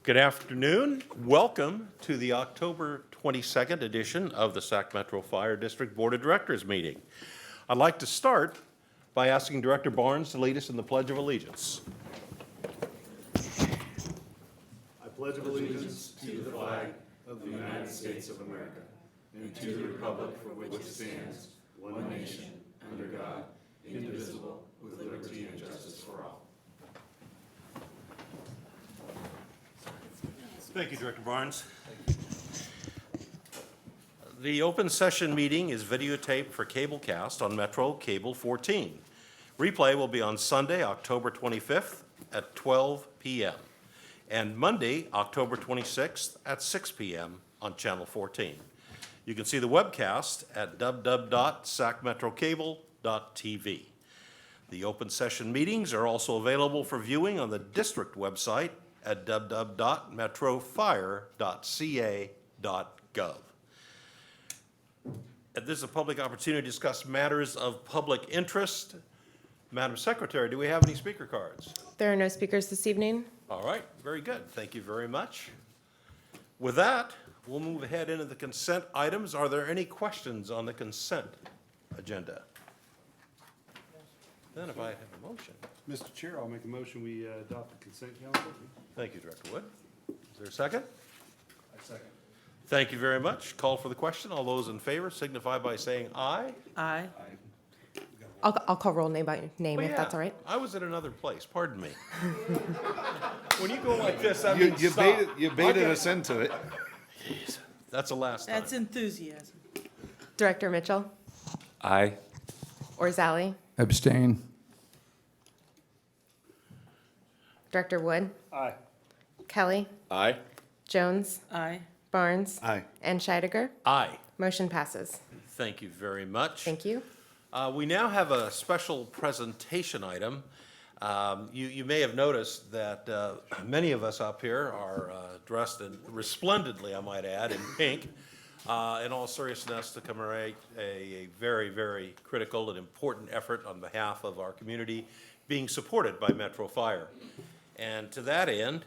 Good afternoon. Welcome to the October 22nd edition of the Sacramento Fire District Board of Directors meeting. I'd like to start by asking Director Barnes to lead us in the Pledge of Allegiance. I pledge allegiance to the flag of the United States of America and to the republic for which it stands, one nation, under God, indivisible, with liberty and justice for all. Thank you, Director Barnes. The open session meeting is videotaped for cablecast on Metro Cable 14. Replay will be on Sunday, October 25th at 12 p.m. and Monday, October 26th at 6 p.m. on Channel 14. You can see the webcast at www.sacmetrocable.tv. The open session meetings are also available for viewing on the district website at www.metrofire.ca.gov. This is a public opportunity to discuss matters of public interest. Madam Secretary, do we have any speaker cards? There are no speakers this evening. All right, very good. Thank you very much. With that, we'll move ahead into the consent items. Are there any questions on the consent agenda? Then if I have a motion. Mr. Chair, I'll make a motion we adopt the consent calendar. Thank you, Director Wood. Is there a second? I second. Thank you very much. Call for the question. All those in favor signify by saying aye. Aye. I'll call roll name by name, Oh, if yeah, that's all right. I was at another place, pardon me. When you go like this, that You means stop. baited us into it. Jeez, that's the last time. That's enthusiasm. Director Mitchell, Aye. Orzali, Abstain. Director Wood, Aye. Kelly, Aye. Jones, Aye. Barnes, Aye. and Scheidegger. Aye. Motion passes. Thank you very much. Thank you. We now have a special presentation item. You may have noticed that many of us up here are dressed in resplendently, I might add, in pink. In all seriousness, to commemorate a very, very critical and important effort on behalf of our community being supported by Metro Fire. And to that end,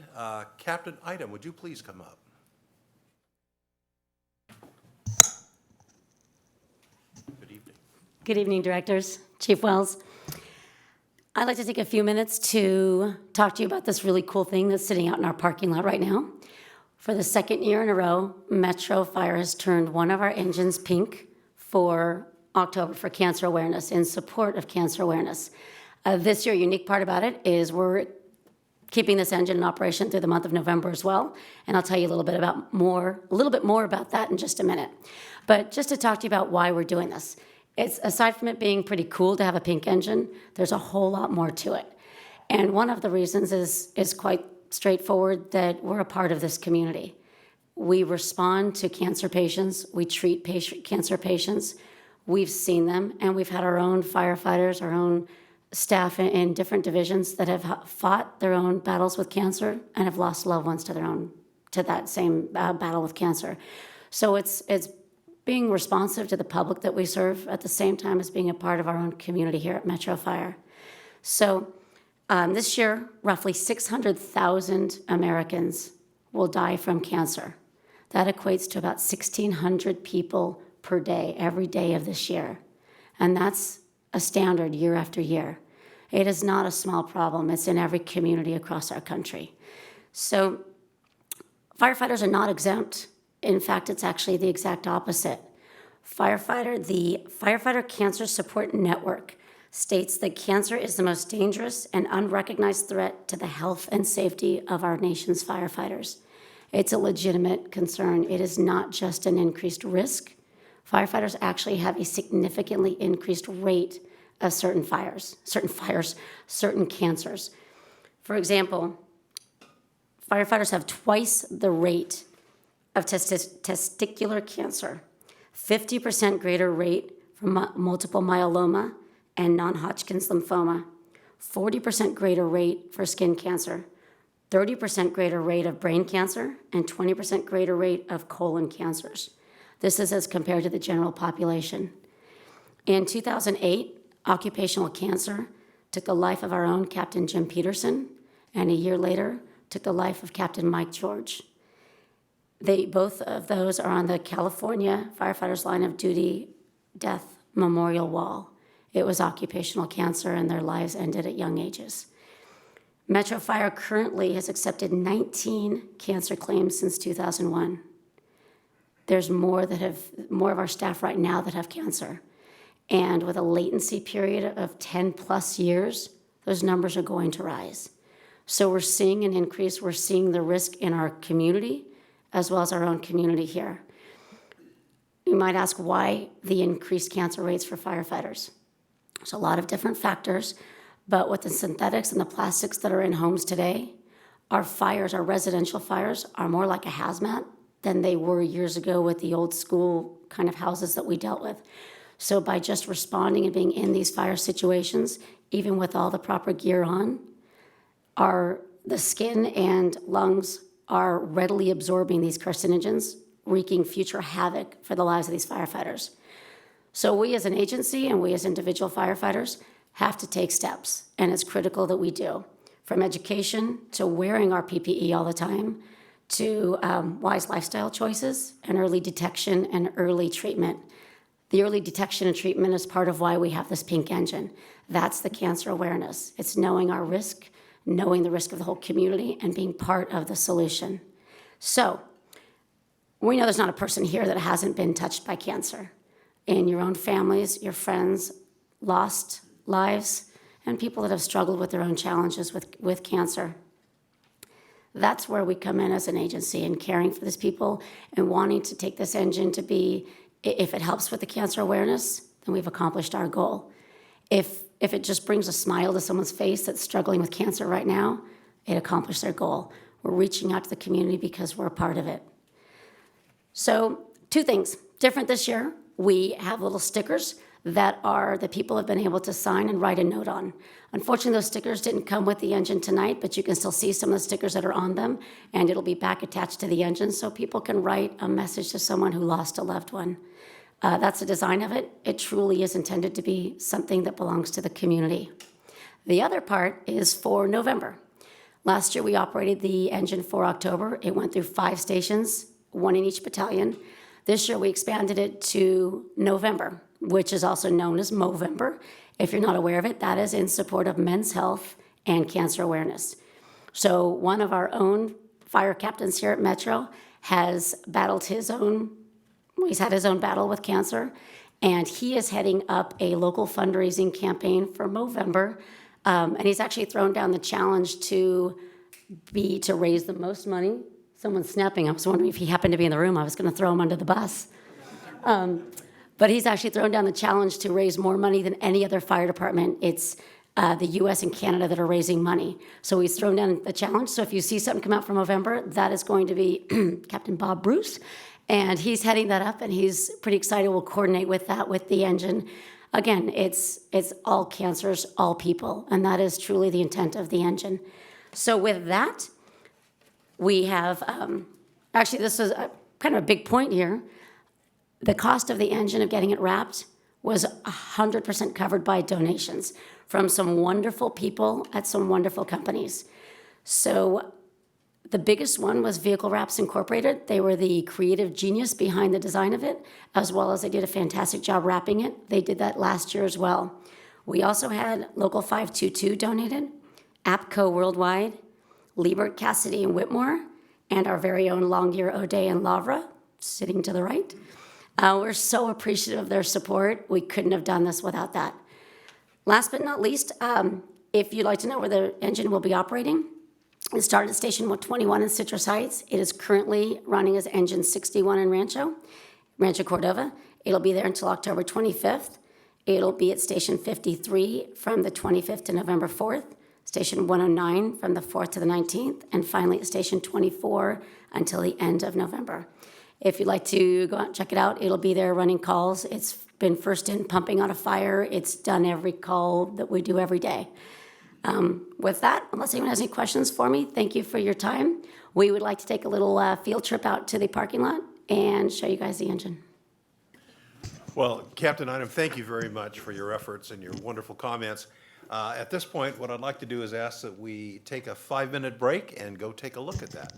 Captain Item, would you please come up? Good evening. Good evening, directors, Chief Wells. I'd like to take a few minutes to talk to you about this really cool thing that's sitting out in our parking lot right now. For the second year in a row, Metro Fire has turned one of our engines pink for October for cancer awareness, in support of cancer awareness. This year, a unique part about it is we're keeping this engine in operation through the month of November as well, and I'll tell you a little bit more about that in just a minute. But just to talk to you about why we're doing this. It's, aside from it being pretty cool to have a pink engine, there's a whole lot more to it. And one of the reasons is quite straightforward, that we're a part of this community. We respond to cancer patients, we treat cancer patients, we've seen them, and we've had our own firefighters, our own staff in different divisions that have fought their own battles with cancer and have lost loved ones to that same battle with cancer. So it's being responsive to the public that we serve at the same time as being a part of our own community here at Metro Fire. So this year, roughly 600,000 Americans will die from cancer. That equates to about 1,600 people per day, every day of this year. And that's a standard year after year. It is not a small problem. It's in every community across our country. So firefighters are not exempt. In fact, it's actually the exact opposite. The Firefighter Cancer Support Network states that cancer is the most dangerous and unrecognized threat to the health and safety of our nation's firefighters. It's a legitimate concern. It is not just an increased risk. Firefighters actually have a significantly increased rate of certain cancers. For example, firefighters have twice the rate of testicular cancer, 50% greater rate for multiple myeloma and non-Hodgkin's lymphoma, 40% greater rate for skin cancer, 30% greater rate of brain cancer, and 20% greater rate of colon cancers. This is as compared to the general population. In 2008, occupational cancer took the life of our own Captain Jim Peterson, and a year later, took the life of Captain Mike George. Both of those are on the California Firefighters Line of Duty Death Memorial Wall. It was occupational cancer, and their lives ended at young ages. Metro Fire currently has accepted 19 cancer claims since 2001. There's more of our staff right now that have cancer. And with a latency period of 10 plus years, those numbers are going to rise. So we're seeing an increase. We're seeing the risk in our community as well as our own community here. You might ask why the increased cancer rates for firefighters. There's a lot of different factors, but with the synthetics and the plastics that are in homes today, our fires, our residential fires, are more like a hazmat than they were years ago with the old school kind of houses that we dealt with. So by just responding and being in these fire situations, even with all the proper gear on, the skin and lungs are readily absorbing these carcinogens, wreaking future havoc for the lives of these firefighters. So we as an agency and we as individual firefighters have to take steps, and it's critical that we do. From education to wearing our PPE all the time, to wise lifestyle choices and early detection and early treatment. The early detection and treatment is part of why we have this pink engine. That's the cancer awareness. It's knowing our risk, knowing the risk of the whole community, and being part of the solution. So we know there's not a person here that hasn't been touched by cancer. In your own families, your friends, lost lives, and people that have struggled with their own challenges with cancer. That's where we come in as an agency and caring for these people and wanting to take this engine to be, if it helps with the cancer awareness, then we've accomplished our goal. If it just brings a smile to someone's face that's struggling with cancer right now, it accomplished their goal. We're reaching out to the community because we're a part of it. So 2 things. Different this year, we have little stickers that people have been able to sign and write a note on. Unfortunately, those stickers didn't come with the engine tonight, but you can still see some of the stickers that are on them, and it'll be back attached to the engine so people can write a message to someone who lost a loved one. That's the design of it. It truly is intended to be something that belongs to the community. The other part is for November. Last year, we operated the engine for October. It went through 5 stations, 1 in each battalion. This year, we expanded it to November, which is also known as Movember. If you're not aware of it, that is in support of men's health and cancer awareness. So one of our own fire captains here at Metro has battled he's had his own battle with cancer, and he is heading up a local fundraising campaign for Movember, and he's actually thrown down the challenge to raise the most money. Someone's snapping. I was wondering if he happened to be in the room. I was going to throw him under the bus. But he's actually thrown down the challenge to raise more money than any other fire department. It's the U.S. and Canada that are raising money. So he's thrown down the challenge. So if you see something come out from November, that is going to be Captain Bob Bruce. And he's heading that up, and he's pretty excited. We'll coordinate with that with the engine. Again, it's all cancers, all people, and that is truly the intent of the engine. So with that, we have, actually this is kind of a big point here. The cost of the engine of getting it wrapped was 100% covered by donations from some wonderful people at some wonderful companies. So the biggest one was Vehicle Wraps Incorporated. They were the creative genius behind the design of it, as well as they did a fantastic job wrapping it. They did that last year as well. We also had Local 522 donated, APCO Worldwide, Liebert, Cassidy, and Whitmore, and our very own Longyear, O'Day, and Lavra, sitting to the right. We're so appreciative of their support. We couldn't have done this without that. Last but not least, if you'd like to know where the engine will be operating, it started at Station 121 in Citrus Heights. It is currently running as Engine 61 in Rancho Cordova. It'll be there until October 25th. It'll be at Station 53 from the 25th to November 4th, Station 109 from the 4th to the 19th, and finally at Station 24 until the end of November. If you'd like to go out and check it out, it'll be there running calls. It's been first in pumping on a fire. It's done every call that we do every day. With that, unless anyone has any questions for me, thank you for your time. We would like to take a little field trip out to the parking lot and show you guys the engine. Well, Captain Inem, thank you very much for your efforts and your wonderful comments. At this point, what I'd like to do is ask that we take a 5-minute break and go take a look at that.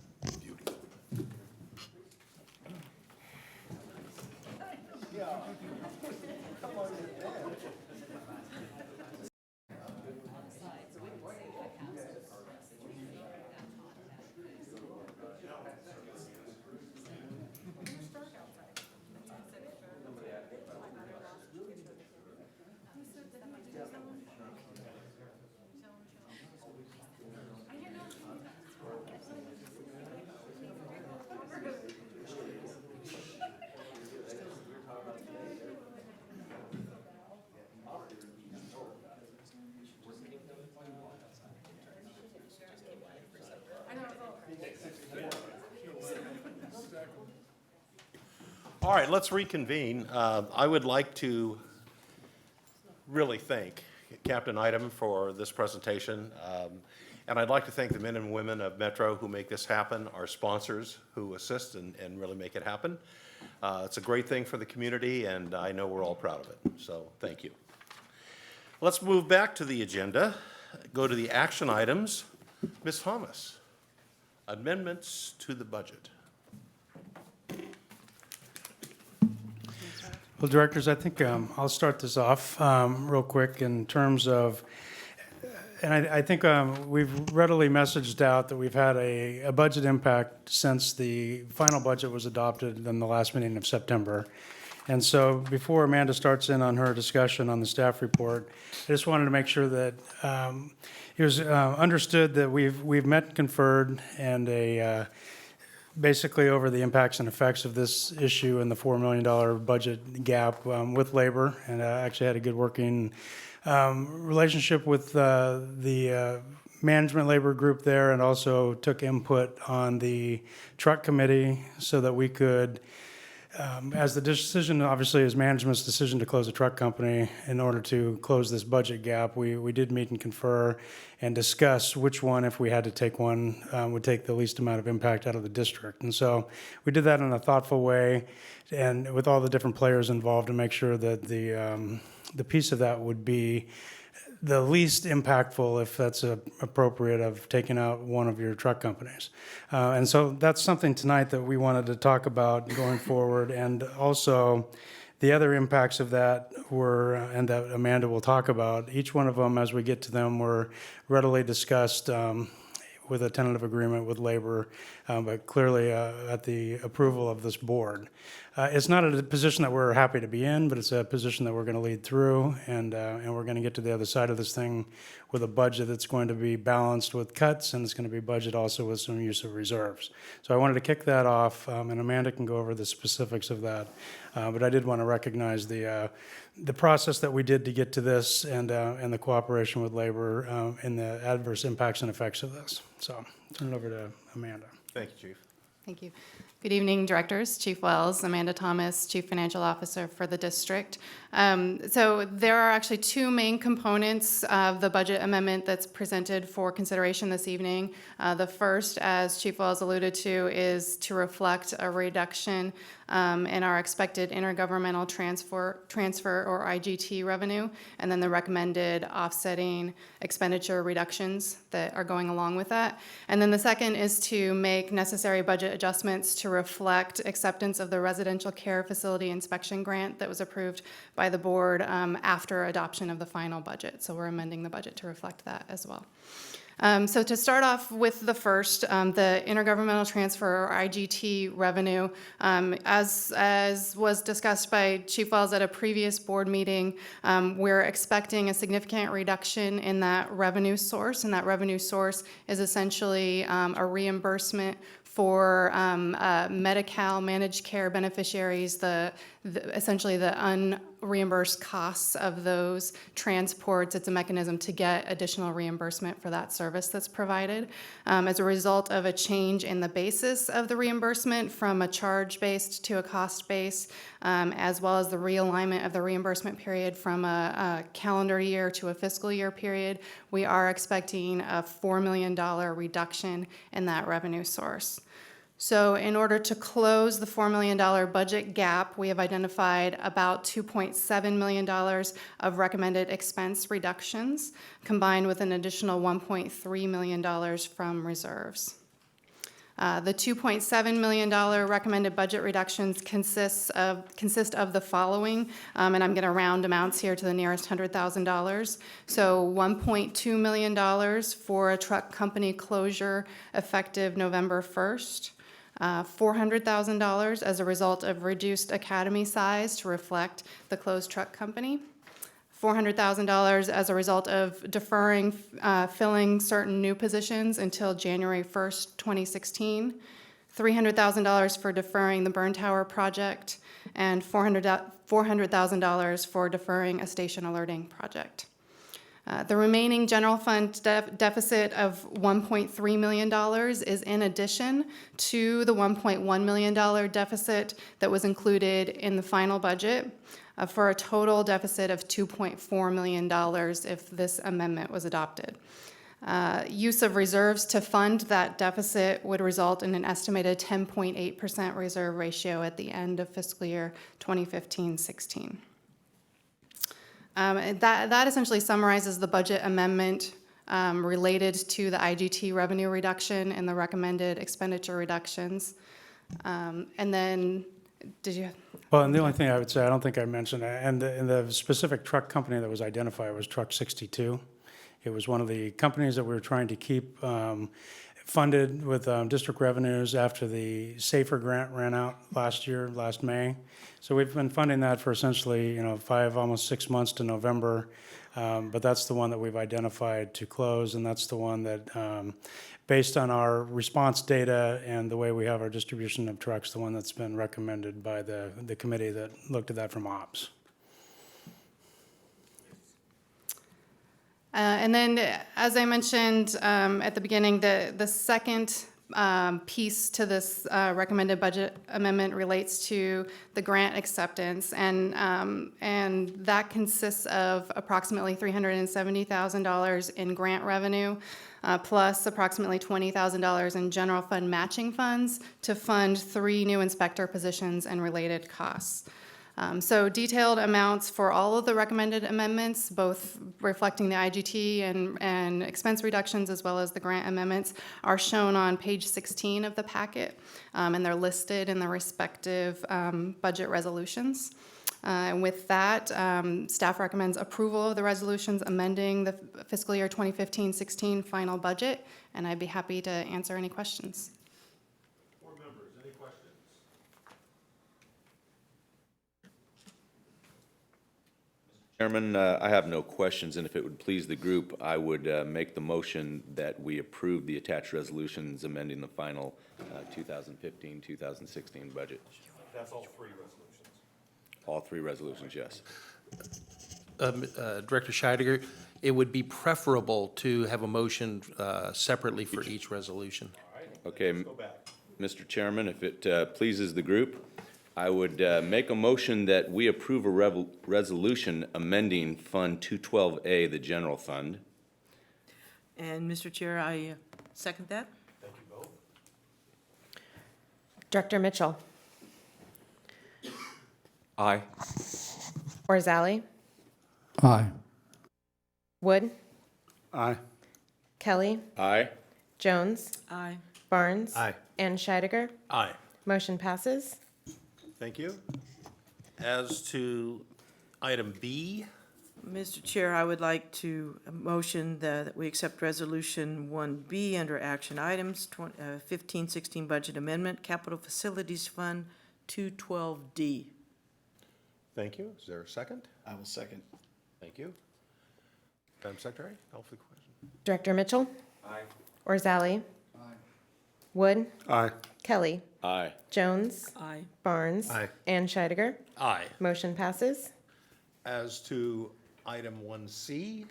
All right, let's reconvene. I would like to really thank Captain Item for this presentation. And I'd like to thank the men and women of Metro who make this happen, our sponsors who assist and really make it happen. It's a great thing for the community, and I know we're all proud of it. So thank you. Let's move back to the agenda, go to the action items. Ms. Thomas, amendments to the budget. Well, directors, I think I'll start this off real quick in terms of, and I think we've readily messaged out that we've had a budget impact since the final budget was adopted in the last meeting of September. And so before Amanda starts in on her discussion on the staff report, I just wanted to make sure that it was understood that we've met and conferred and basically over the impacts and effects of this issue and the $4 million budget gap with labor, and I actually had a good working relationship with the management labor group there, and also took input on the truck committee so that we could, as the decision obviously is management's decision to close a truck company in order to close this budget gap, we did meet and confer and discuss which one, if we had to take one, would take the least amount of impact out of the district. And so we did that in a thoughtful way and with all the different players involved to make sure that the piece of that would be the least impactful, if that's appropriate, of taking out one of your truck companies. And so that's something tonight that we wanted to talk about going forward. And also the other impacts of that were, and that Amanda will talk about, each one of them as we get to them were readily discussed with a tentative agreement with labor, but clearly at the approval of this board. It's not a position that we're happy to be in, but it's a position that we're going to lead through, and we're going to get to the other side of this thing with a budget that's going to be balanced with cuts, and it's going to be budget also with some use of reserves. So I wanted to kick that off, and Amanda can go over the specifics of that. But I did want to recognize the process that we did to get to this, and the cooperation with labor in the adverse impacts and effects of this. So turn it over to Amanda. Thank you, Chief. Thank you. Good evening, directors. Chief Wells, Amanda Thomas, Chief Financial Officer for the district. So there are actually two main components of the budget amendment that's presented for consideration this evening. The first, as Chief Wells alluded to, is to reflect a reduction in our expected intergovernmental transfer or IGT revenue, and then the recommended offsetting expenditure reductions that are going along with that. And then the second is to make necessary budget adjustments to reflect acceptance of the residential care facility inspection grant that was approved by the board after adoption of the final budget. So we're amending the budget to reflect that as well. So to start off with the first, the intergovernmental transfer or IGT revenue, as was discussed by Chief Wells at a previous board meeting, we're expecting a significant reduction in that revenue source, and that revenue source is essentially a reimbursement for Medi-Cal managed care beneficiaries, essentially the unreimbursed costs of those transports. It's a mechanism to get additional reimbursement for that service that's provided. As a result of a change in the basis of the reimbursement from a charge-based to a cost-based, as well as the realignment of the reimbursement period from a calendar year to a fiscal year period, we are expecting a $4 million reduction in that revenue source. So in order to close the $4 million budget gap, we have identified about $2.7 million of recommended expense reductions, combined with an additional $1.3 million from reserves. The $2.7 million recommended budget reductions consist of the following, and I'm going to round amounts here to the nearest $100,000. So $1.2 million for a truck company closure effective November 1st. $400,000 as a result of reduced academy size to reflect the closed truck company. $400,000 as a result of deferring filling certain new positions until January 1st, 2016. $300,000 for deferring the burn tower project, and $400,000 for deferring a station alerting project. The remaining general fund deficit of $1.3 million is in addition to the $1.1 million deficit that was included in the final budget, for a total deficit of $2.4 million if this amendment was adopted. Use of reserves to fund that deficit would result in an estimated 10.8% reserve ratio at the end of fiscal year 2015-16. That essentially summarizes the budget amendment related to the IGT revenue reduction and the recommended expenditure reductions. And then, did you? Well, and the only thing I would say, I don't think I mentioned, and the specific truck company that was identified was Truck 62. It was one of the companies that we were trying to keep funded with district revenues after the SAFER grant ran out last May. So we've been funding that for essentially, almost 6 months to November. But that's the one that we've identified to close, and that's the one that, based on our response data and the way we have our distribution of trucks, the one that's been recommended by the committee that looked at that from ops. And then, as I mentioned at the beginning, the second piece to this recommended budget amendment relates to the grant acceptance, and that consists of approximately $370,000 in grant revenue, plus approximately $20,000 in general fund matching funds to fund 3 new inspector positions and related costs. So detailed amounts for all of the recommended amendments, both reflecting the IGT and expense reductions as well as the grant amendments, are shown on page 16 of the packet, and they're listed in the respective budget resolutions. And with that, staff recommends approval of the resolutions amending the fiscal year 2015-16 final budget, and I'd be happy to answer any questions. Board members, any questions? Chairman, I have no questions, and if it would please the group, I would make the motion that we approve the attached resolutions amending the final 2015-2016 budget. That's all 3 resolutions. All 3 resolutions, yes. Director Scheidegger, it would be preferable to have a motion separately for each resolution. Okay, Go back. Mr. Chairman, if it pleases the group, I would make a motion that we approve a resolution amending Fund 212A, the general fund. And Mr. Chair, I second that. Thank you both. Director Mitchell, Aye. Orzali, Aye. Wood, Aye. Kelly, Aye. Jones, Aye. Barnes. Aye. And Scheidegger. Aye. Motion passes. Thank you. As to item B, Mr. Chair, I would like to motion that we accept Resolution 1B under Action Items, 15-16 Budget Amendment, Capital Facilities Fund 212D. thank you. Is there a second? I will second. Thank you. Madam Secretary, call for the question. Director Mitchell. Aye. Orzali. Aye. Wood, Aye. Kelly, Aye. Jones, Aye. Barnes. Aye. And Scheidegger. Aye. Motion passes. As to item 1C,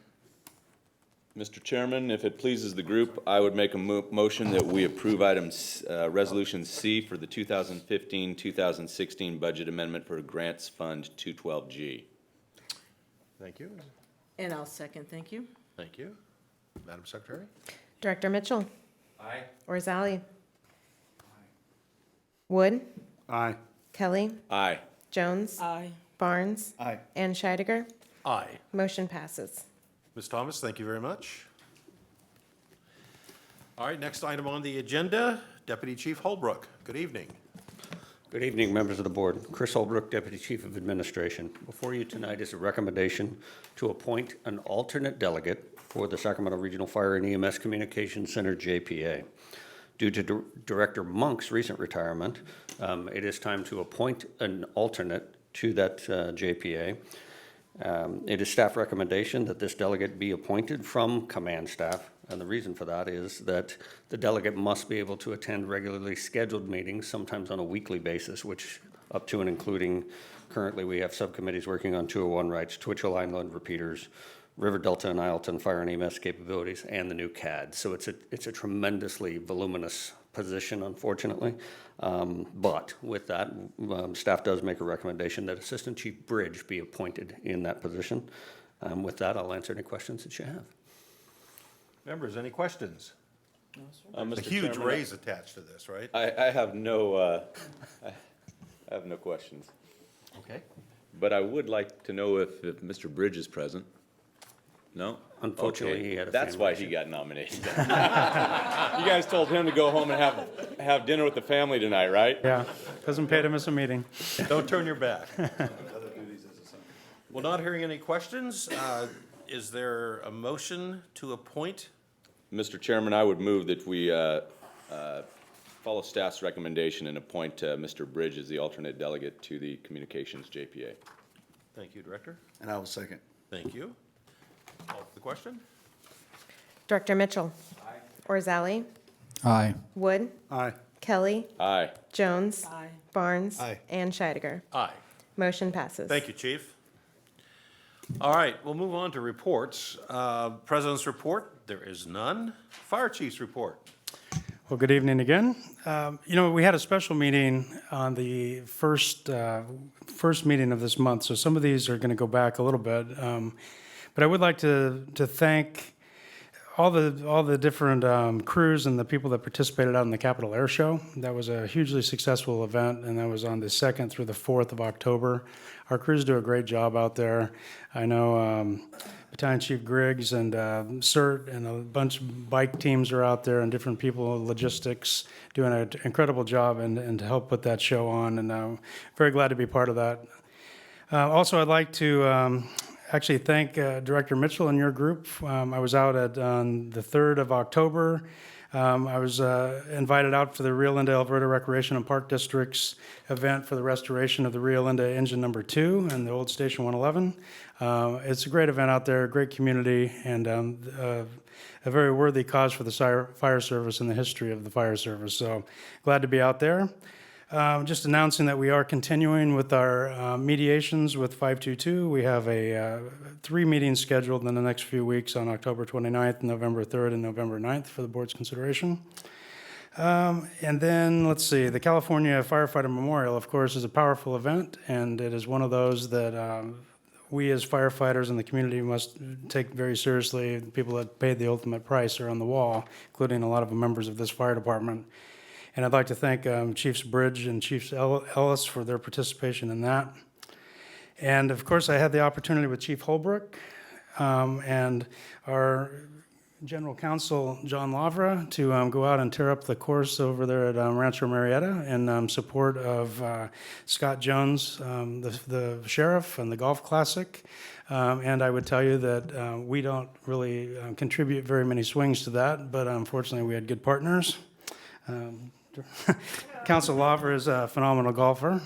Mr. Chairman, if it pleases the group, I would make a motion that we approve Resolution C for the 2015-2016 budget amendment for Grants Fund 212G. thank you. And I'll second, thank you. Thank you. Madam Secretary? Director Mitchell. Aye. Orzali. Wood, Aye. Kelly, Aye. Jones, Aye. Barnes, Aye. and Scheidegger. Aye. Motion passes. Ms. Thomas, thank you very much. All right, next item on the agenda, Deputy Chief Holbrook. Good evening. Good evening, members of the board. Chris Holbrook, Deputy Chief of Administration. Before you tonight is a recommendation to appoint an alternate delegate for the Sacramento Regional Fire and EMS Communications Center, JPA. Due to Director Monk's recent retirement, it is time to appoint an alternate to that JPA. It is staff recommendation that this delegate be appointed from command staff. And the reason for that is that the delegate must be able to attend regularly scheduled meetings, sometimes on a weekly basis, which up to and including currently we have subcommittees working on 201 rights, Twitchell Island repeaters, River Delta and Isleton fire and EMS capabilities, and the new CAD. So it's a tremendously voluminous position, unfortunately. But with that, staff does make a recommendation that Assistant Chief Bridge be appointed in that position. With that, I'll answer any questions that you have. Members, any questions? A Mr. huge Chairman, raise attached to this, right? I have no, I have no questions. Okay. But I would like to know if Mr. Bridge is present. No? Unfortunately, Okay. he had a That's family why issue. he got nominated. You guys told him to go home and have dinner with the family tonight, right? Yeah, doesn't pay to miss a meeting. Don't turn your back. Well, not hearing any questions, is there a motion to appoint? Mr. Chairman, I would move that we follow staff's recommendation and appoint Mr. Bridge as the alternate delegate to the Communications JPA. Thank you, Director. And I will second. Thank you. Call for the question? Director Mitchell. Aye. Orzali, Aye. Wood, Aye. Kelly, Aye. Jones, Aye. Barnes, Aye. and Scheidegger. Aye. Motion passes. Thank you, Chief. All right, we'll move on to reports. President's report, there is none. Fire Chief's report. Well, good evening again. We had a special meeting on the first meeting of this month, so some of these are going to go back a little bit. But I would like to thank all the different crews and the people that participated out in the Capitol Air Show. That was a hugely successful event, and that was on the 2nd through the 4th of October. Our crews do a great job out there. I know Battalion Chief Griggs and CERT and a bunch of bike teams are out there, and different people, logistics, doing an incredible job and to help put that show on, and I'm very glad to be part of that. Also, I'd like to actually thank Director Mitchell and your group. I was out on the 3rd of October. I was invited out for the Rio Linda Alberta Recreation and Park District's event for the restoration of the Rio Linda Engine Number 2 and the old Station 111. It's a great event out there, a great community, and a very worthy cause for the fire service and the history of the fire service. So glad to be out there. Just announcing that we are continuing with our mediations with 522. We have 3 meetings scheduled in the next few weeks on October 29th, November 3rd, and November 9th for the board's consideration. And then, let's see, the California Firefighter Memorial, of course, is a powerful event, and it is one of those that we as firefighters in the community must take very seriously. The people that paid the ultimate price are on the wall, including a lot of the members of this fire department. And I'd like to thank Chiefs Bridge and Chiefs Ellis for their participation in that. And of course, I had the opportunity with Chief Holbrook and our General Counsel, John Lavra, to go out and tear up the course over there at Rancho Marietta in support of Scott Jones, the sheriff, and the Golf Classic. And I would tell you that we don't really contribute very many swings to that, but unfortunately, we had good partners. Council Lavra is a phenomenal golfer.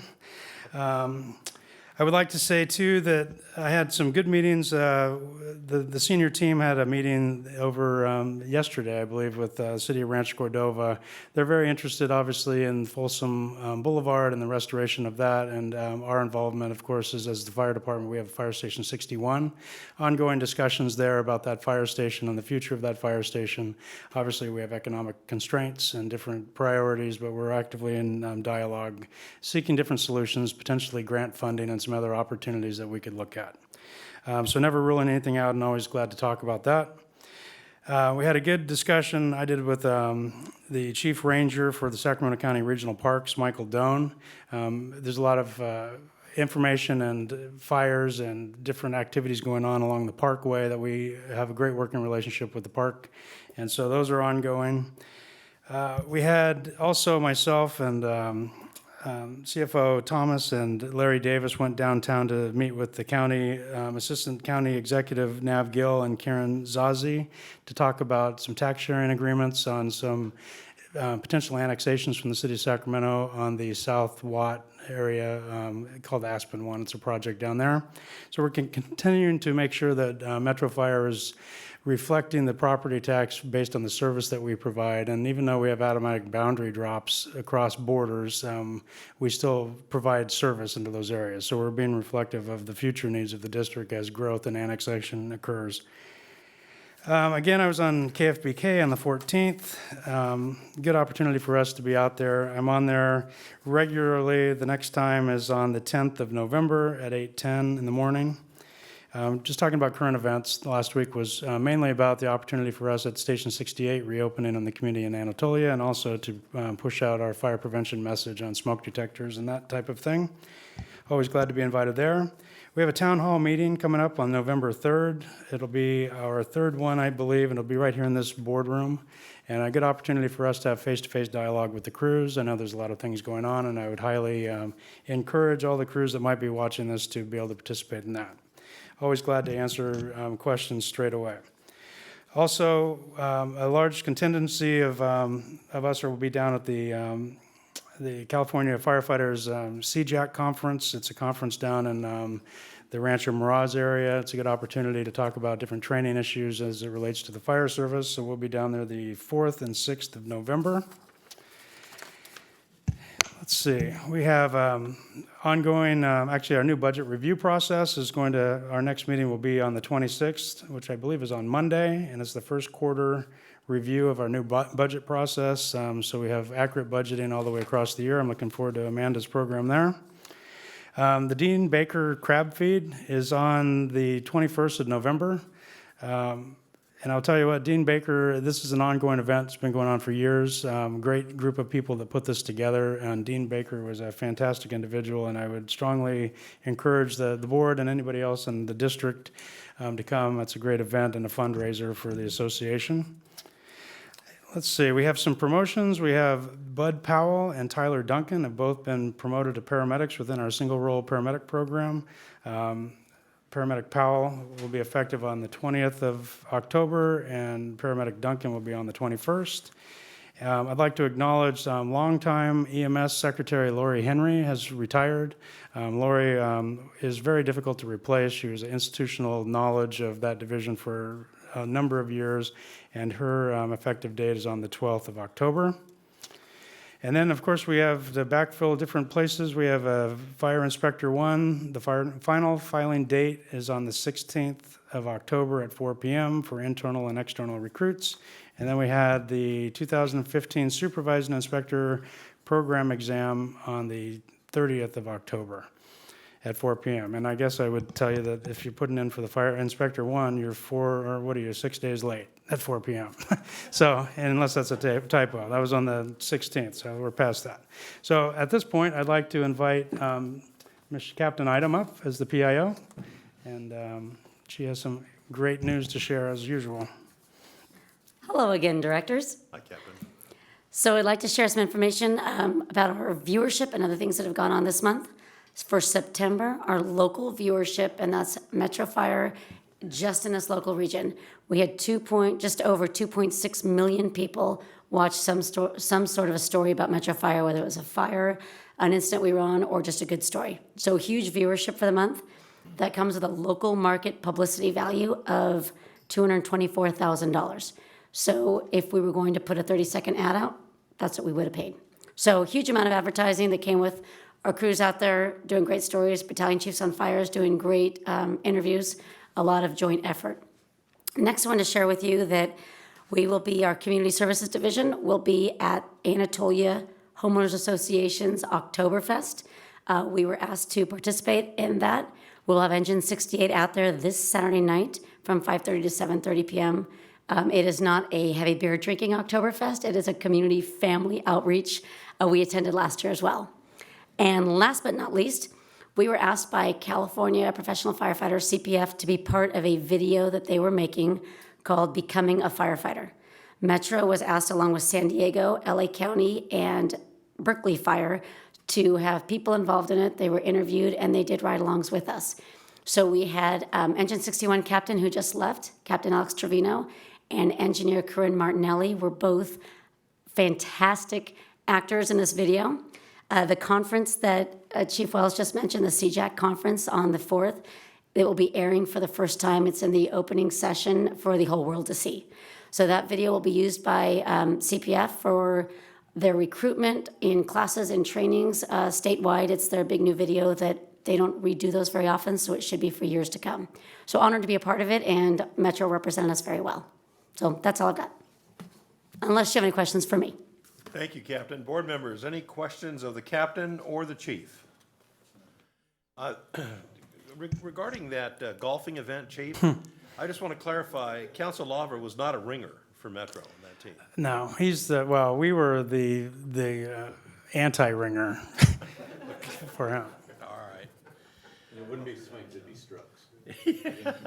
I would like to say, too, that I had some good meetings. The senior team had a meeting over yesterday, I believe, with City of Rancho Cordova. They're very interested, obviously, in Folsom Boulevard and the restoration of that, and our involvement, of course, is as the fire department. We have Fire Station 61. Ongoing discussions there about that fire station and the future of that fire station. Obviously, we have economic constraints and different priorities, but we're actively in dialogue, seeking different solutions, potentially grant funding and some other opportunities that we could look at. So never ruling anything out, and always glad to talk about that. We had a good discussion I did with the Chief Ranger for the Sacramento County Regional Parks, Michael Doan. There's a lot of information and fires and different activities going on along the parkway that we have a great working relationship with the park, and so those are ongoing. We had also myself and CFO Thomas and Larry Davis went downtown to meet with the county, Assistant County Executive Nav Gill and Karen Zazi to talk about some tax sharing agreements on some potential annexations from the city of Sacramento on the South Watt area called Aspen One. It's a project down there. So we're continuing to make sure that Metro Fire is reflecting the property tax based on the service that we provide. And even though we have automatic boundary drops across borders, we still provide service into those areas. So we're being reflective of the future needs of the district as growth and annexation occurs. Again, I was on KFBK on the 14th. Good opportunity for us to be out there. I'm on there regularly. The next time is on the 10th of November at 8:10 in the morning. Just talking about current events. Last week was mainly about the opportunity for us at Station 68 reopening in the community in Anatolia, and also to push out our fire prevention message on smoke detectors and that type of thing. Always glad to be invited there. We have a town hall meeting coming up on November 3rd. It'll be our third one, I believe, and it'll be right here in this boardroom. And a good opportunity for us to have face-to-face dialogue with the crews. I know there's a lot of things going on, and I would highly encourage all the crews that might be watching this to be able to participate in that. Always glad to answer questions straight away. Also, a large contingency of us will be down at the California Firefighters CJAC conference. It's a conference down in the Rancho Mirage area. It's a good opportunity to talk about different training issues as it relates to the fire service. So we'll be down there the 4th and 6th of November. Let's see, we have ongoing, actually our new budget review process is our next meeting will be on the 26th, which I believe is on Monday, and it's the first quarter review of our new budget process. So we have accurate budgeting all the way across the year. I'm looking forward to Amanda's program there. The Dean Baker crab feed is on the 21st of November. And I'll tell you what, Dean Baker, this is an ongoing event. It's been going on for years. Great group of people that put this together. And Dean Baker was a fantastic individual, and I would strongly encourage the board and anybody else in the district to come. It's a great event and a fundraiser for the association. Let's see, we have some promotions. We have Bud Powell and Tyler Duncan have both been promoted to paramedics within our single-role paramedic program. Paramedic Powell will be effective on the 20th of October, and Paramedic Duncan will be on the 21st. I'd like to acknowledge longtime EMS Secretary Lori Henry has retired. Lori is very difficult to replace. She was institutional knowledge of that division for a number of years, and her effective date is on the 12th of October. And then, of course, we have to backfill different places. We have a Fire Inspector 1. The final filing date is on the 16th of October at 4 p.m. for internal and external recruits. And then we had the 2015 Supervising Inspector Program exam on the 30th of October at 4 p.m. And I guess I would tell you that if you're putting in for the Fire Inspector 1, you're 6 days late at 4 p.m. So, unless that's a typo, that was on the 16th, so we're past that. So at this point, I'd like to invite Ms. Captain Item up as the PIO, and she has some great news to share as usual. Hello again, directors. Hi, Captain. So I'd like to share some information about our viewership and other things that have gone on this month. For September, our local viewership, and that's Metro Fire, just in this local region, we had just over 2.6 million people watch some sort of a story about Metro Fire, whether it was a fire, an incident we were on, or just a good story. So huge viewership for the month. That comes with a local market publicity value of $224,000. So if we were going to put a 30-second ad out, that's what we would have paid. So huge amount of advertising that came with our crews out there doing great stories, battalion chiefs on fires doing great interviews, a lot of joint effort. Next, I want to share with you that our Community Services Division will be at Anatolia Homeowners Association's Oktoberfest. We were asked to participate in that. We'll have Engine 68 out there this Saturday night from 5:30 to 7:30 p.m. It is not a heavy beer drinking Oktoberfest. It is a community family outreach we attended last year as well. And last but not least, we were asked by California Professional Firefighters, CPF, to be part of a video that they were making called Becoming a Firefighter. Metro was asked, along with San Diego, LA County, and Berkeley Fire, to have people involved in it. They were interviewed, and they did ride-alongs with us. So we had Engine 61 Captain, who just left, Captain Alex Trevino, and Engineer Corinne Martinelli were both fantastic actors in this video. The conference that Chief Wells just mentioned, the CJAC conference on the 4th, it will be airing for the first time. It's in the opening session for the whole world to see. So that video will be used by CPF for their recruitment in classes and trainings statewide. It's their big new video that they don't redo those very often, so it should be for years to come. So honored to be a part of it, and Metro represented us very well. So that's all I've got. Unless you have any questions for me. Thank you, Captain. Board members, any questions of the captain or the chief? Regarding that golfing event, Chief, I just want to clarify, Council Lawver was not a ringer for Metro on that team. No, well, we were the anti-ringer for him. All right. It wouldn't be swings, it'd be strokes.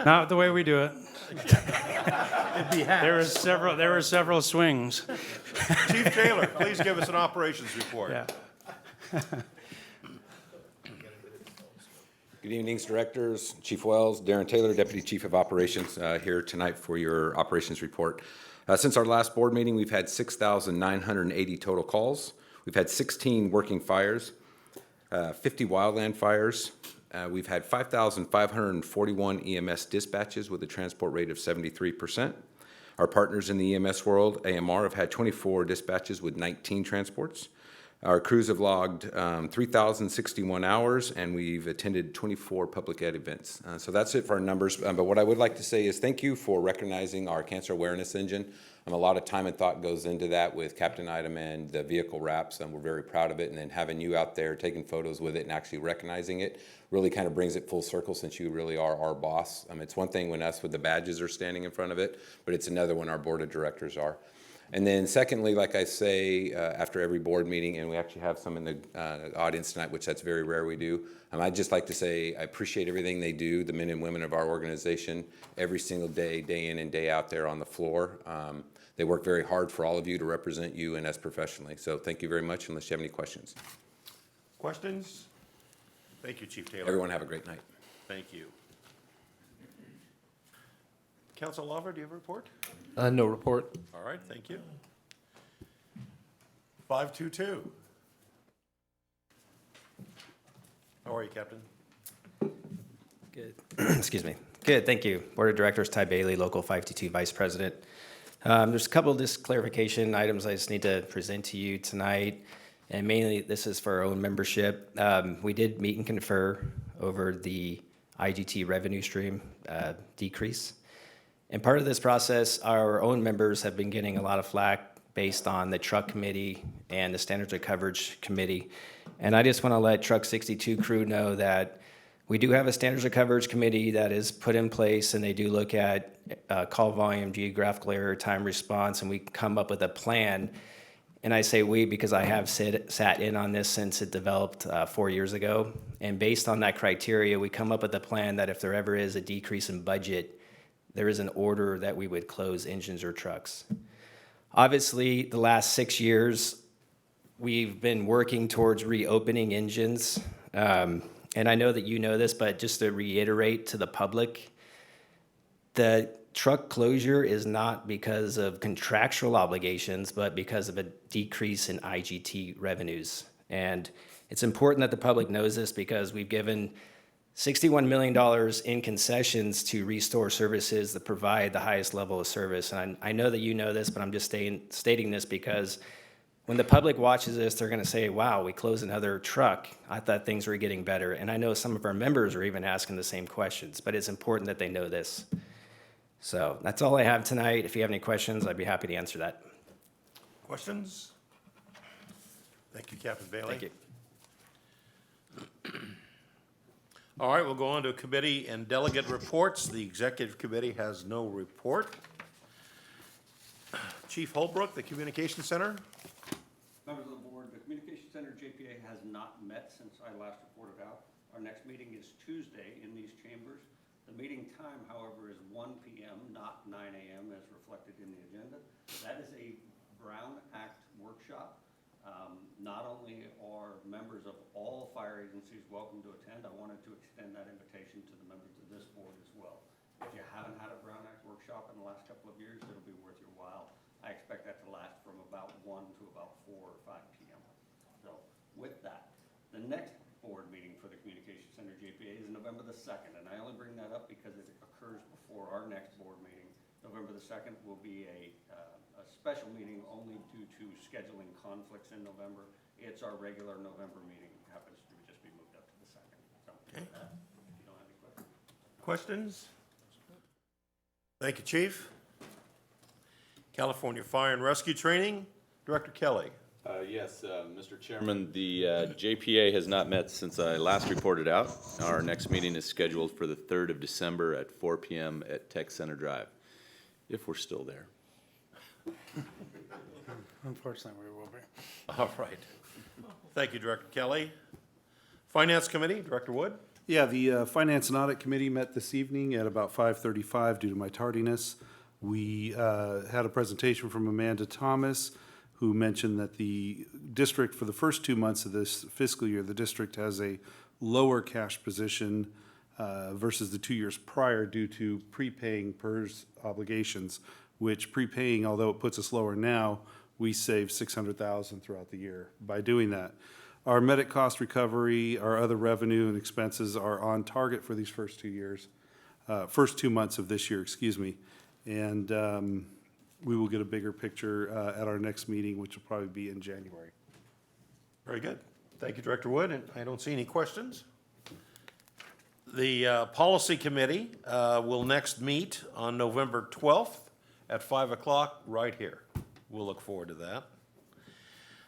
Not the way we do it. It'd be hacks. There were several swings. Chief Taylor, please give us an operations report. Yeah. Good evening, directors, Chief Wells, Darren Taylor, Deputy Chief of Operations, here tonight for your operations report. Since our last board meeting, we've had 6,980 total calls. We've had 16 working fires, 50 wildland fires. We've had 5,541 EMS dispatches with a transport rate of 73%. Our partners in the EMS world, AMR, have had 24 dispatches with 19 transports. Our crews have logged 3,061 hours, and we've attended 24 public ed events. So that's it for our numbers. But what I would like to say is thank you for recognizing our cancer awareness engine. A lot of time and thought goes into that with Captain Item and the vehicle wraps, and we're very proud of it. And then having you out there taking photos with it and actually recognizing it really kind of brings it full circle, since you really are our boss. It's one thing when us with the badges are standing in front of it, but it's another when our board of directors are. And then secondly, like I say, after every board meeting, and we actually have some in the audience tonight, which that's very rare we do, I'd just like to say I appreciate everything they do, the men and women of our organization, every single day, day in and day out there on the floor. They work very hard for all of you to represent you and us professionally. So thank you very much, unless you have any questions. Questions? Thank you, Chief Taylor. Everyone have a great night. Thank you. Council Lawver, do you have a report? No report. All right, thank you. 522. How are you, Captain? Good. Excuse me. Good, thank you. Board of Directors, Ty Bailey, Local 522 Vice President. There's a couple of just clarification items I just need to present to you tonight, and mainly this is for our own membership. We did meet and confer over the IGT revenue stream decrease. And part of this process, our own members have been getting a lot of flack based on the truck committee and the standards of coverage committee. And I just want to let Truck 62 crew know that we do have a standards of coverage committee that is put in place, and they do look at call volume, geographical area, time response, and we come up with a plan. And I say we because I have sat in on this since it developed 4 years ago. And based on that criteria, we come up with a plan that if there ever is a decrease in budget, there is an order that we would close engines or trucks. Obviously, the last 6 years, we've been working towards reopening engines. And I know that you know this, but just to reiterate to the public, the truck closure is not because of contractual obligations, but because of a decrease in IGT revenues. And it's important that the public knows this because we've given $61 million in concessions to restore services that provide the highest level of service. And I know that you know this, but I'm just stating this because when the public watches this, they're going to say, wow, we closed another truck. I thought things were getting better. And I know some of our members are even asking the same questions, but it's important that they know this. So that's all I have tonight. If you have any questions, I'd be happy to answer that. Questions? Thank you, Captain Bailey. Thank you. All right, we'll go on to committee and delegate reports. The executive committee has no report. Chief Holbrook, the Communication Center. Members of the board, the Communication Center JPA has not met since I last reported out. Our next meeting is Tuesday in these chambers. The meeting time, however, is 1 p.m., not 9 a.m. as reflected in the agenda. That is a Brown Act workshop. Not only are members of all fire agencies welcome to attend, I wanted to extend that invitation to the members of this board as well. If you haven't had a Brown Act workshop in the last couple of years, it'll be worth your while. I expect that to last from about 1 to about 4 or 5 p.m. So with that, the next board meeting for the Communication Center JPA is November the 2nd, and I only bring that up because it occurs before our next board meeting. November the 2nd will be a special meeting only due to scheduling conflicts in November. It's our regular November meeting. It happens to just be moved up to the 2nd. So with that, if you don't have any questions. Questions? Thank you, Chief. California Fire and Rescue Training, Director Kelly. Yes, Mr. Chairman, the JPA has not met since I last reported out. Our next meeting is scheduled for the 3rd of December at 4 p.m. at Tech Center Drive, if we're still there. Unfortunately, we will be. All right. Thank you, Director Kelly. Finance Committee, Director Wood. Yeah, the Finance and Audit Committee met this evening at about 5:35 due to my tardiness. We had a presentation from Amanda Thomas, who mentioned that the district, for the first 2 months of this fiscal year, the district has a lower cash position versus the 2 years prior due to prepaying PERS obligations, which prepaying, although it puts us lower now, we save $600,000 throughout the year by doing that. Our medic cost recovery, our other revenue and expenses are on target for these first 2 years, first 2 months of this year, excuse me. And we will get a bigger picture at our next meeting, which will probably be in January. Very good. Thank you, Director Wood, and I don't see any questions. The Policy Committee will next meet on November 12th at 5 o'clock right here. We'll look forward to that.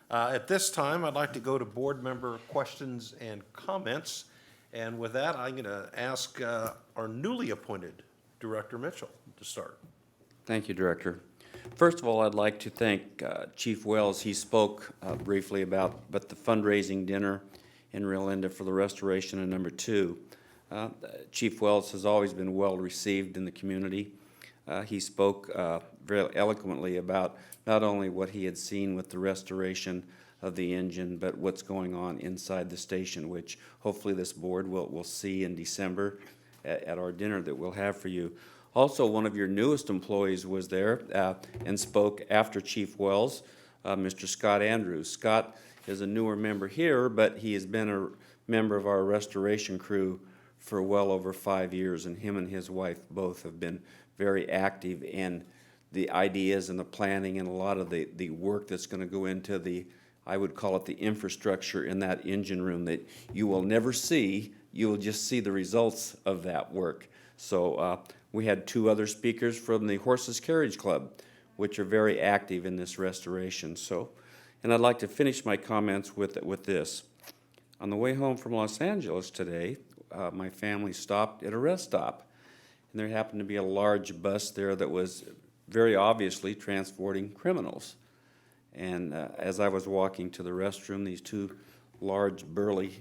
At this time, I'd like to go to board member questions and comments. And with that, I'm going to ask our newly appointed Director Mitchell to start. Thank you, Director. First of all, I'd like to thank Chief Wells. He spoke briefly about the fundraising dinner in Rio Linda for the restoration of number 2. Chief Wells has always been well received in the community. He spoke very eloquently about not only what he had seen with the restoration of the engine, but what's going on inside the station, which hopefully this board will see in December at our dinner that we'll have for you. Also, one of your newest employees was there and spoke after Chief Wells, Mr. Scott Andrews. Scott is a newer member here, but he has been a member of our restoration crew for well over 5 years, and him and his wife both have been very active in the ideas and the planning and a lot of the work that's going to go into the, I would call it the infrastructure in that engine room that you will never see. You will just see the results of that work. So we had 2 other speakers from the Horses Carriage Club, which are very active in this restoration. So, and I'd like to finish my comments with this. On the way home from Los Angeles today, my family stopped at a rest stop, and there happened to be a large bus there that was very obviously transporting criminals. And as I was walking to the restroom, these 2 large, burly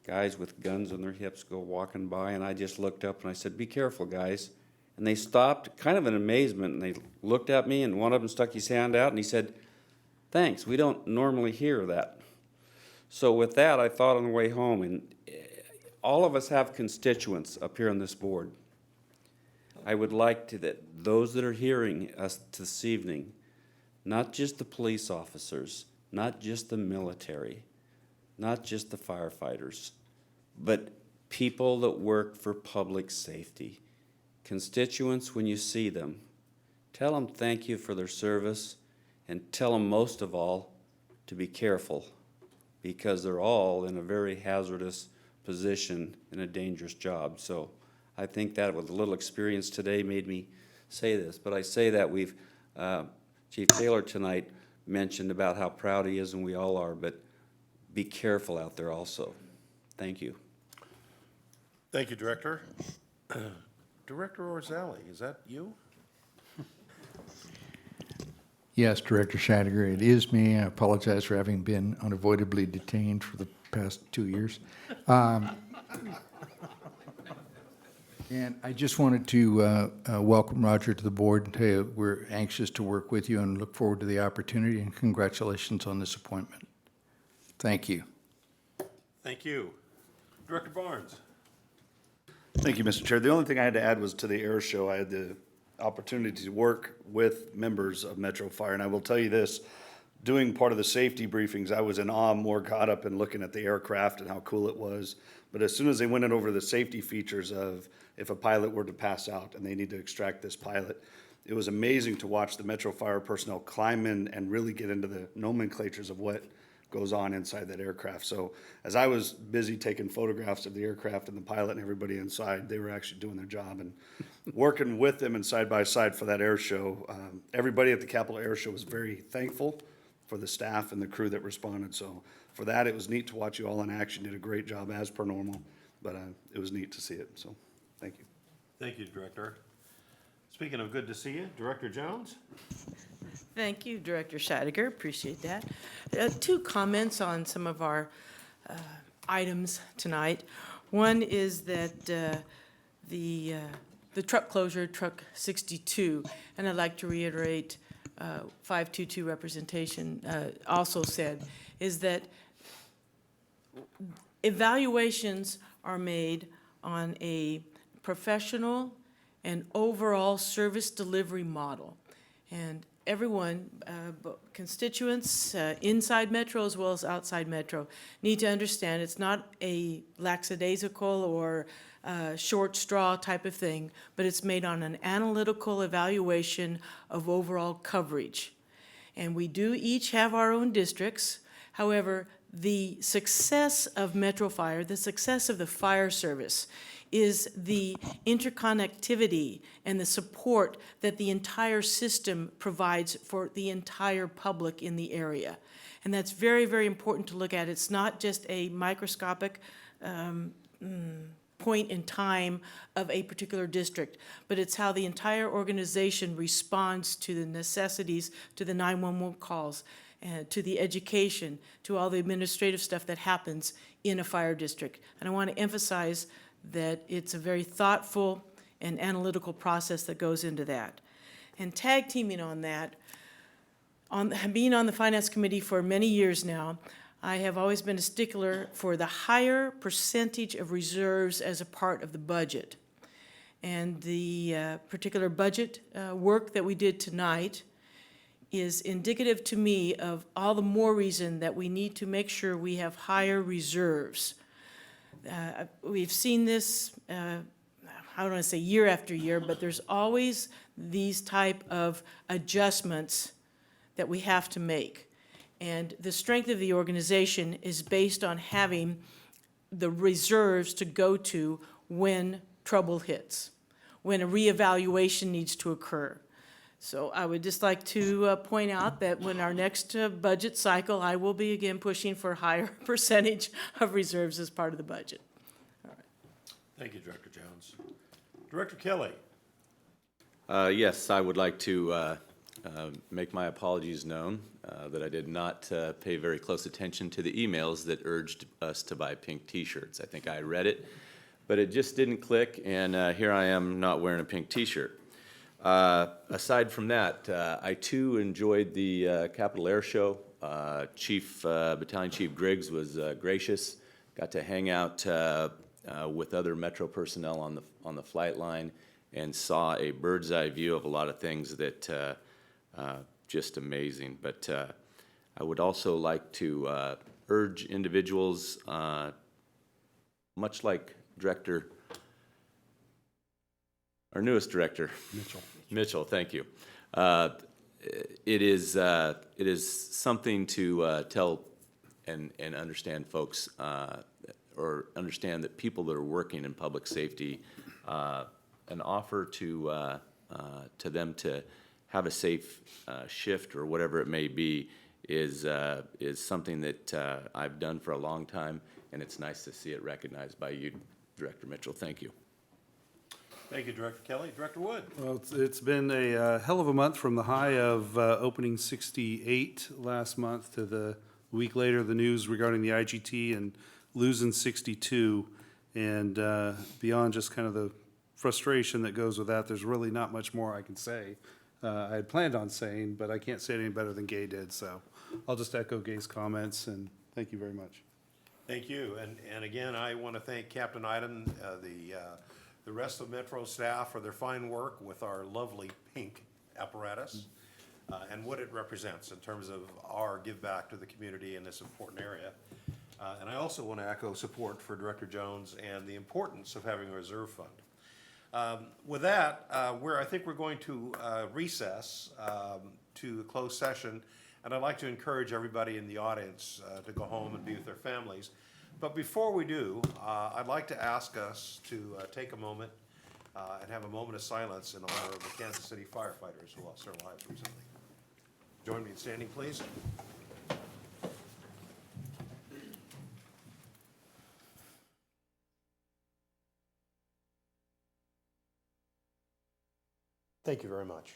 guys with guns on their hips go walking by, and I just looked up and I said, "Be careful, guys." And they stopped, kind of in amazement, and they looked at me, and one of them stuck his hand out, and he said, "Thanks, we don't normally hear that." So with that, I thought on the way home, and all of us have constituents up here on this board. I would like to that those that are hearing us this evening, not just the police officers, not just the military, not just the firefighters, but people that work for public safety, constituents, when you see them, tell them thank you for their service, and tell them most of all to be careful, because they're all in a very hazardous position in a dangerous job. So I think that with a little experience today made me say this, but I say that we've, Chief Taylor tonight mentioned about how proud he is, and we all are, but be careful out there also. Thank you. Thank you, Director. Director Orzali, is that you? Yes, Director Scheidegger, it is me. I apologize for having been unavoidably detained for the past 2 years. And I just wanted to welcome Roger to the board and tell you we're anxious to work with you and look forward to the opportunity, and congratulations on this appointment. Thank you. Thank you. Director Barnes. Thank you, Mr. Chair. The only thing I had to add was to the air show. I had the opportunity to work with members of Metro Fire, and I will tell you this, doing part of the safety briefings, I was in awe, more caught up in looking at the aircraft and how cool it was. But as soon as they went in over the safety features of if a pilot were to pass out and they need to extract this pilot, it was amazing to watch the Metro Fire personnel climb in and really get into the nomenclatures of what goes on inside that aircraft. So as I was busy taking photographs of the aircraft and the pilot and everybody inside, they were actually doing their job and working with them and side by side for that air show. Everybody at the Capitol Air Show was very thankful for the staff and the crew that responded. So for that, it was neat to watch you all in action. Did a great job as per normal, but it was neat to see it. So thank you. Thank you, Director. Speaking of good to see you, Director Jones? Thank you, Director Scheidegger. Appreciate that. Two comments on some of our items tonight. One is that the truck closure, Truck 62, and I'd like to reiterate 522 representation also said, is that evaluations are made on a professional and overall service delivery model. And everyone, constituents inside Metro as well as outside Metro, need to understand it's not a lackadaisical or short straw type of thing, but it's made on an analytical evaluation of overall coverage. And we do each have our own districts. However, the success of Metro Fire, the success of the fire service, is the interconnectivity and the support that the entire system provides for the entire public in the area. And that's very, very important to look at. It's not just a microscopic point in time of a particular district, but it's how the entire organization responds to the necessities, to the 911 calls, to the education, to all the administrative stuff that happens in a fire district. And I want to emphasize that it's a very thoughtful and analytical process that goes into that. And tag teaming on that, being on the Finance Committee for many years now, I have always been a stickler for the higher percentage of reserves as a part of the budget. And the particular budget work that we did tonight is indicative to me of all the more reason that we need to make sure we have higher reserves. We've seen this, I don't want to say year after year, but there's always these type of adjustments that we have to make. And the strength of the organization is based on having the reserves to go to when trouble hits, when a reevaluation needs to occur. So I would just like to point out that when our next budget cycle, I will be again pushing for a higher percentage of reserves as part of the budget. All right. Thank you, Director Jones. Director Kelly? Yes, I would like to make my apologies known that I did not pay very close attention to the emails that urged us to buy pink T-shirts. I think I read it, but it just didn't click, and here I am not wearing a pink T-shirt. Aside from that, I too enjoyed the Capitol Air Show. Battalion Chief Griggs was gracious. Got to hang out with other Metro personnel on the flight line and saw a bird's eye view of a lot of things that just amazing. But I would also like to urge individuals, much like our newest director, Mitchell, thank you. It is something to tell and understand folks, or understand that people that are working in public safety, an offer to them to have a safe shift or whatever it may be is something that I've done for a long time, and it's nice to see it recognized by you, Director Mitchell. Thank you. Thank you, Director Kelly. Director Wood? Well, it's been a hell of a month from the high of opening 68 last month to the week later, the news regarding the IGT and losing 62. And beyond just kind of the frustration that goes with that, there's really not much more I can say. I had planned on saying, but I can't say it any better than Gay did. So I'll just echo Gay's comments, and thank you very much. Thank you. And again, I want to thank Captain Iden, the rest of Metro staff for their fine work with our lovely pink apparatus and what it represents in terms of our give back to the community in this important area. And I also want to echo support for Director Jones and the importance of having a reserve fund. With that, I think we're going to recess to a closed session, and I'd like to encourage everybody in the audience to go home and be with their families. But before we do, I'd like to ask us to take a moment and have a moment of silence in honor of the Kansas City firefighters who lost their lives recently. Join me in standing, please. Thank you very much.